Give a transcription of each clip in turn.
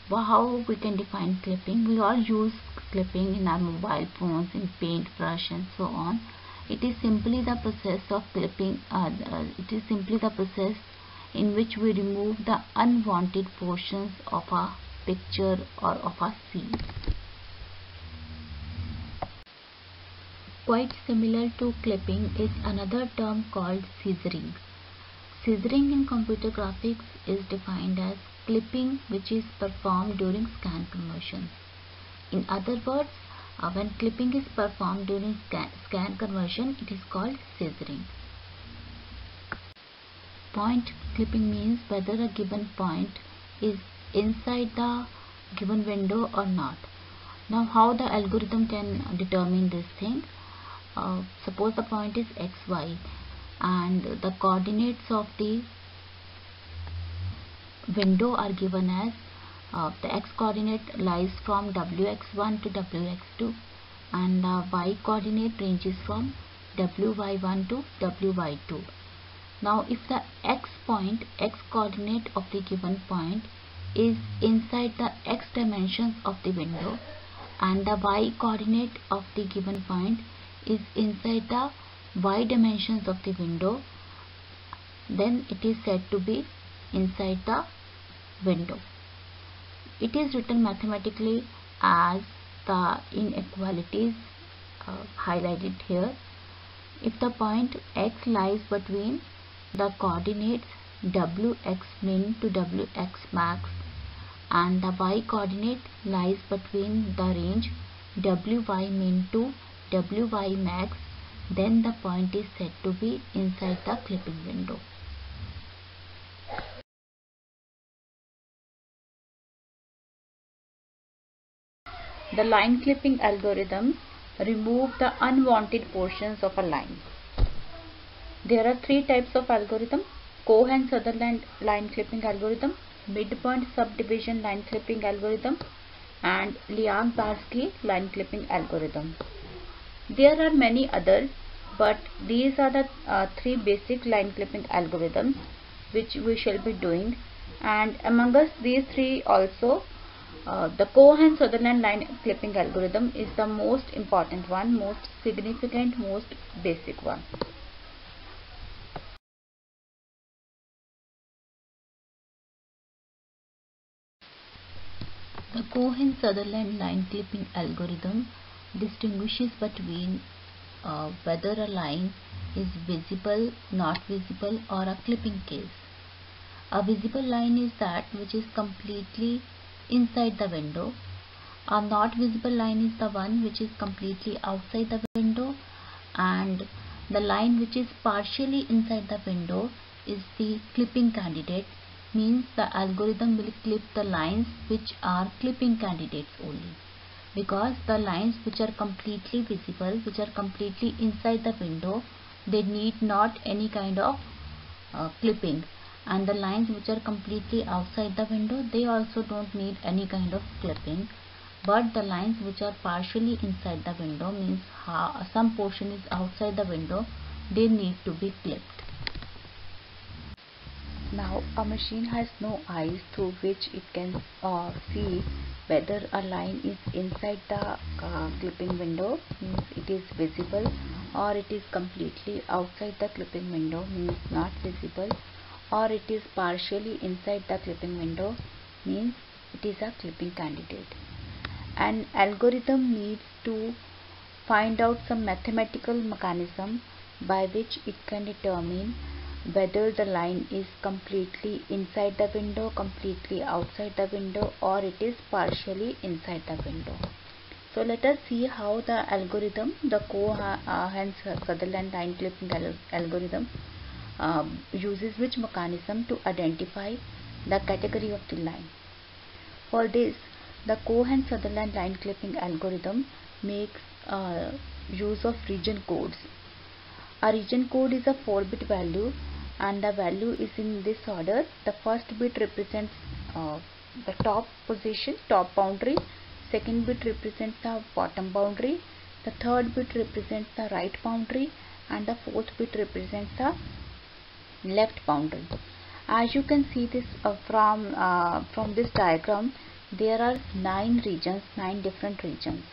How we can define clipping? We all use clipping in our mobile phones, in paintbrush and so on. It is simply the process of clipping. It is simply the process in which we remove the unwanted portions of a picture or of a scene. Quite similar to clipping is another term called scissoring. Scissoring in computer graphics is defined as clipping which is performed during scan conversions. In other words, when clipping is performed during scan conversion, it is called scissoring. Point clipping means whether a given point is inside the given window or not. Now, how the algorithm can determine this thing? Suppose the point is xy and the coordinates of the window are given as the x coordinate lies from wx1 to wx2 and the y coordinate ranges from wy1 to wy2. Now if the x coordinate of the given point is inside the x dimensions of the window and the y coordinate of the given point is inside the y dimensions of the window, then it is said to be inside the window. It is written mathematically as the inequalities highlighted here. If the point x lies between the coordinates wx min to wx max and the y coordinate lies between the range wy min to wy max, then the point is said to be inside the clipping window. The line clipping algorithm remove the unwanted portions of a line. There are three types of algorithm: Cohen-Sutherland line clipping algorithm, midpoint subdivision line clipping algorithm, and Liang-Tarski line clipping algorithm. There are many others, but these are the three basic line clipping algorithms which we shall be doing, and among us these three also the Cohen-Sutherland line clipping algorithm is the most important one, most significant, most basic one. The Cohen-Sutherland line clipping algorithm distinguishes between whether a line is visible, not visible, or a clipping case. A visible line is that which is completely inside the window. A not visible line is the one which is completely outside the window, and the line which is partially inside the window is the clipping candidate. Means the algorithm will clip the lines which are clipping candidates only, because the lines which are completely visible, which are completely inside the window, they need not any kind of clipping, and the lines which are completely outside the window, they also don't need any kind of clipping. But the lines which are partially inside the window, means some portion is outside the window, they need to be clipped. Now a machine has no eyes through which it can see whether a line is inside the clipping window, means it is visible, or it is completely outside the clipping window, means not visible, or it is partially inside the clipping window, means it is a clipping candidate. An algorithm needs to find out some mathematical mechanism by which it can determine whether the line is completely inside the window, completely outside the window, or it is partially inside the window. So let us see how the algorithm, the Cohen-Sutherland line clipping algorithm uses which mechanism to identify the category of the line. For this, the Cohen-Sutherland line clipping algorithm makes use of region codes. A region code is a 4-bit value, and the value is in this order. The first bit represents the top position, top boundary. Second bit represents the bottom boundary. The third bit represents the right boundary, and the fourth bit represents the left boundary. As you can see this from this diagram, there are 9 regions, 9 different regions.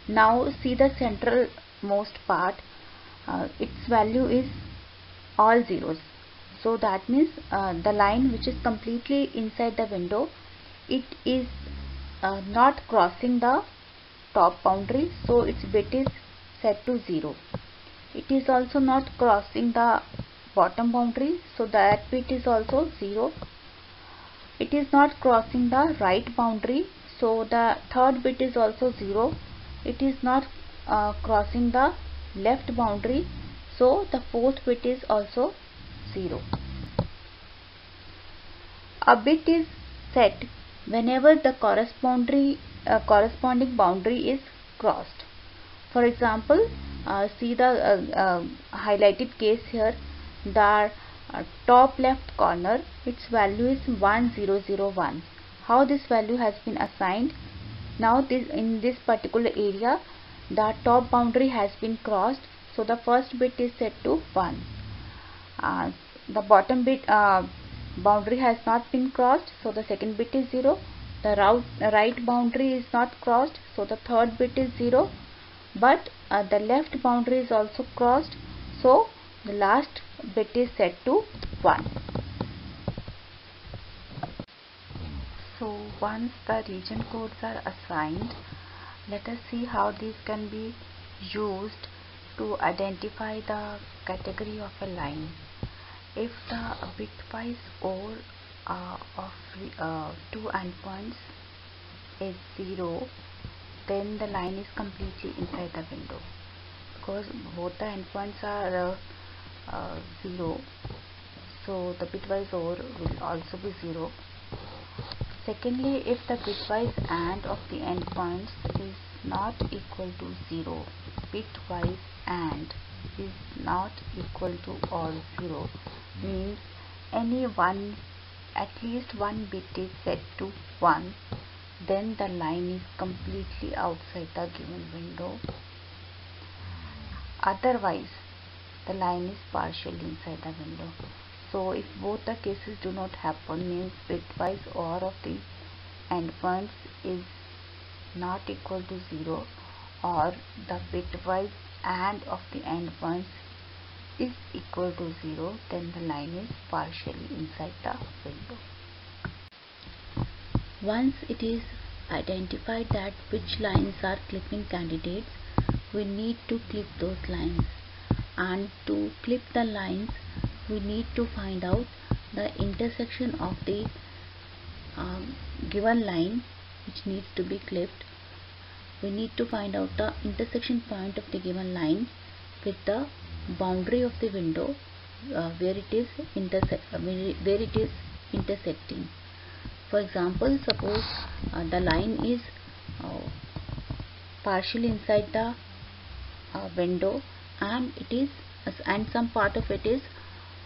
Now see the central most part, its value is all zeros. So that means the line which is completely inside the window, it is not crossing the top boundary, so its bit is set to 0. It is also not crossing the bottom boundary, so that bit is also 0. It is not crossing the right boundary, so the third bit is also 0. It is not crossing the left boundary, so the fourth bit is also 0. A bit is set whenever the corresponding boundary is crossed. For example, see the highlighted case here. The top left corner, its value is 1001. How this value has been assigned? Now in this particular area, the top boundary has been crossed, so the first bit is set to 1. The bottom bit boundary has not been crossed, so the second bit is 0. The right boundary is not crossed, so the third bit is 0. But the left boundary is also crossed, so the last bit is set to 1. So once the region codes are assigned, let us see how these can be used to identify the category of a line. If the bitwise OR of two endpoints is 0, then the line is completely inside the window, because both the endpoints are 0, so the bitwise OR will also be 0. Secondly, if the bitwise AND of the endpoints is not equal to 0, bitwise AND is not equal to or 0, means at least one bit is set to 1, then the line is completely outside the given window. Otherwise, the line is partially inside the window. So if both the cases do not happen, means bitwise OR of the endpoints is not equal to 0, or the bitwise AND of the endpoints is equal to 0, then the line is partially inside the window. Once it is identified that which lines are clipping candidates, we need to clip those lines, and to clip the lines we need to find out the intersection of the given line which needs to be clipped. We need to find out the intersection point of the given line with the boundary of the window where it is intersecting. For example, suppose the line is partially inside the window, and some part of it is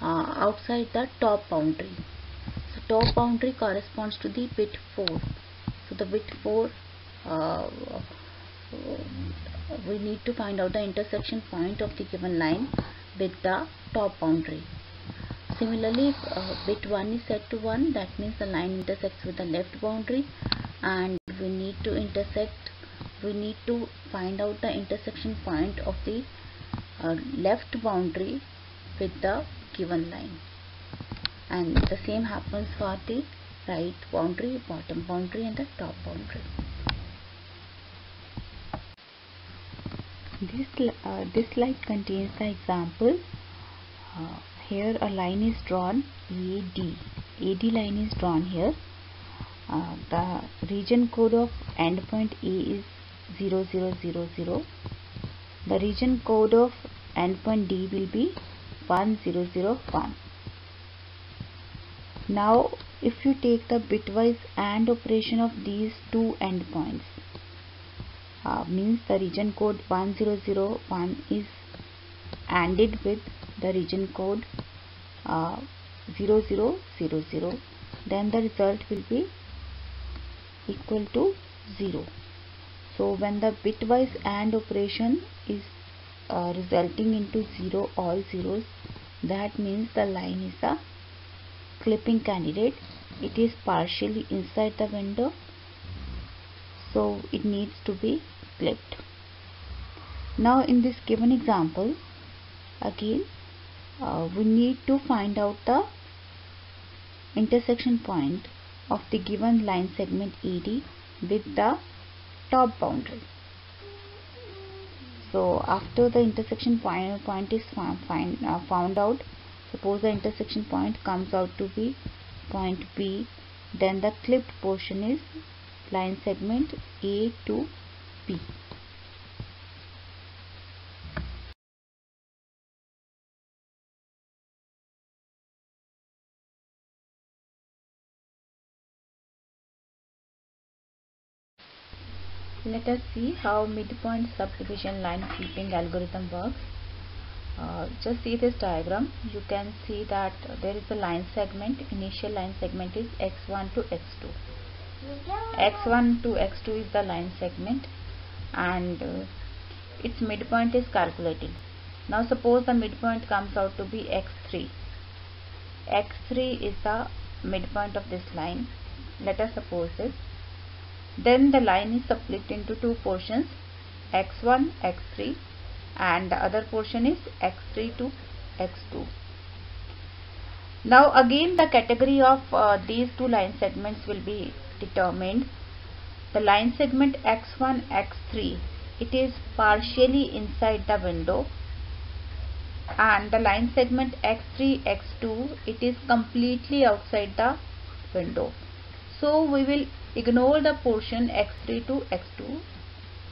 outside the top boundary. So top boundary corresponds to the bit 4. So the bit 4, we need to find out the intersection point of the given line with the top boundary. Similarly, if bit 1 is set to 1, that means the line intersects with the left boundary, and we need to find out the intersection point of the left boundary with the given line. And the same happens for the right boundary, bottom boundary, and the top boundary. This slide contains the example. Here a line is drawn, AD line is drawn here. The region code of endpoint A is 0000. The region code of endpoint D will be 1001. Now if you take the bitwise AND operation of these two endpoints, means the region code 1001 is ANDed with the region code 0000, then the result will be equal to 0. So when the bitwise AND operation is resulting into 0, all zeros, that means the line is a clipping candidate. It is partially inside the window, so it needs to be clipped. Now in this given example, again we need to find out the intersection point of the given line segment ED with the top boundary. So after the intersection point is found out, suppose the intersection point comes out to be point B, then the clipped portion is line segment A to B. Let us see how midpoint subdivision line clipping algorithm works. Just see this diagram. You can see that there is a line segment. Initial line segment is x1 to x2. x1 to x2 is the line segment, and its midpoint is calculated. Now suppose the midpoint comes out to be x3. x3 is the midpoint of this line. Let us suppose this. Then the line is split into two portions, x1, x3, and the other portion is x3 to x2. Now again the category of these two line segments will be determined. The line segment x1, x3, it is partially inside the window, and the line segment x3, x2, it is completely outside the window. So we will ignore the portion x3 to x2.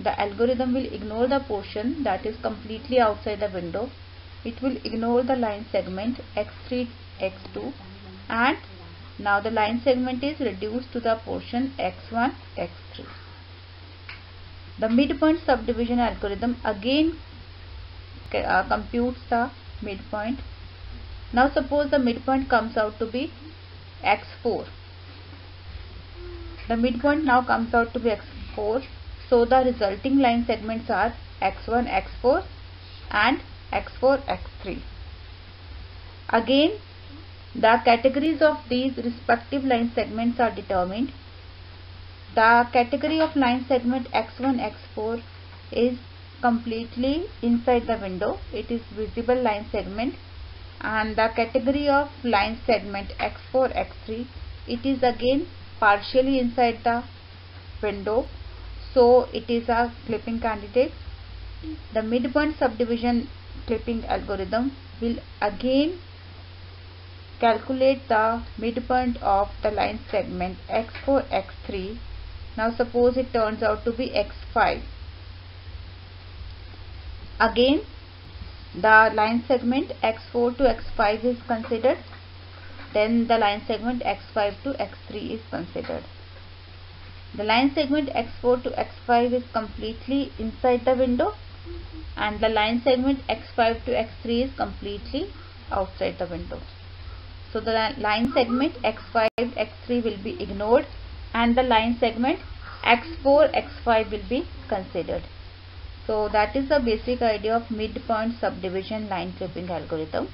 The algorithm will ignore the portion that is completely outside the window. It will ignore the line segment x3, x2, and now the line segment is reduced to the portion x1, x3. The midpoint subdivision algorithm again computes the midpoint. Now suppose the midpoint comes out to be x4. The midpoint now comes out to be x4, so the resulting line segments are x1, x4 and x4, x3. Again, the categories of these respective line segments are determined. The category of line segment x1, x4 is completely inside the window. It is visible line segment. And the category of line segment x4, x3, it is again partially inside the window, so it is a clipping candidate. The midpoint subdivision clipping algorithm will again calculate the midpoint of the line segment x4, x3. Now suppose it turns out to be x5. Again the line segment x4 to x5 is considered, then the line segment x5 to x3 is considered. The line segment x4 to x5 is completely inside the window, and the line segment x5 to x3 is completely outside the window. So the line segment x5, x3 will be ignored, and the line segment x4, x5 will be considered. So that is the basic idea of midpoint subdivision line clipping algorithm.